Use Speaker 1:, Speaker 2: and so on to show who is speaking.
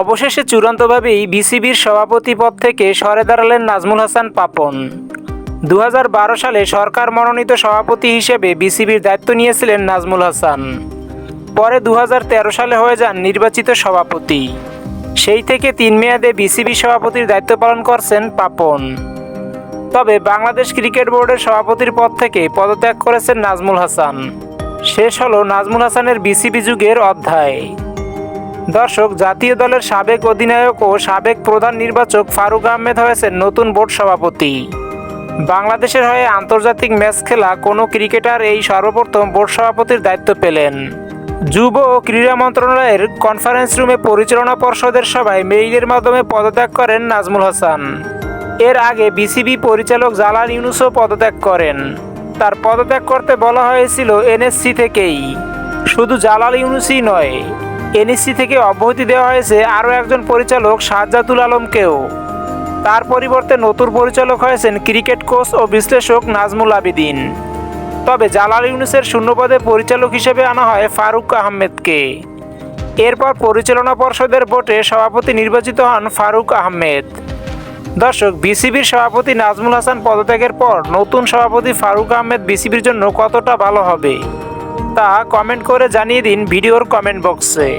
Speaker 1: অবশেষে চূড়ান্তভাবেই বিসিবির সভাপতি পদ থেকে সরে দাঁড়ালেন নাজমুল হাসান পাপন। 2012 সালে সরকার মনোনীত সভাপতি হিসেবে বিসিবির দায়িত্ব নিয়েছিলেন নাজমুল হাসান। পরে 2013 সালে হয়ে যান নির্বাচিত সভাপতি। সেই থেকে 3 মেয়াদে বিসিবি সভাপতির দায়িত্ব পালন করছেন পাপন। তবে বাংলাদেশ ক্রিকেট বোর্ডের সভাপতির পদ থেকে পদত্যাগ করেছেন নাজমুল হাসান। শেষ হলো নাজমুল হাসানের বিসিবি যুগের অধ্যায়। দর্শক, জাতীয় দলের সাবেক অধিনায়ক ও সাবেক প্রধান নির্বাচক ফারুক আহমেদ হয়েছেন নতুন বোর্ড সভাপতি। বাংলাদেশের হয়ে আন্তর্জাতিক ম্যাচ খেলা কোনো ক্রিকেটার এই সর্বপ্রথম বোর্ড সভাপতির দায়িত্ব পেলেন। যুব ও ক্রীড়া মন্ত্রণালয়ের কনফারেন্স রুমে পরিচালনা পর্ষদের সভায় মেইলের মাধ্যমে পদত্যাগ করেন নাজমুল হাসান। এর আগে বিসিবি পরিচালক জালাল ইউনুসও পদত্যাগ করেন। তার পদত্যাগ করতে বলা হয়েছিল এনএসসি থেকেই। শুধু জালাল ইউনুসই নয়, এনএসসি থেকে অব্যাহতি দেওয়া হয়েছে আরও একজন পরিচালক সাজ্জাদুল আলমকেও। তার পরিবর্তে নতুন পরিচালক হয়েছেন ক্রিকেট কোচ ও বিশ্লেষক নাজমুল আবেদিন। তবে জালাল ইউনুসের শূন্যপদে পরিচালক হিসেবে আনা হয় ফারুক আহমেদকে। এরপর পরিচালনা পর্ষদের ভোটে সভাপতি নির্বাচিত হন ফারুক আহমেদ। দর্শক, বিসিবির সভাপতি নাজমুল হাসান পদত্যাগের পর নতুন সভাপতি ফারুক আহমেদ বিসিবির জন্য কতটা ভালো হবে তা কমেন্ট করে জানিয়ে দিন ভিডিওর কমেন্ট বক্সে।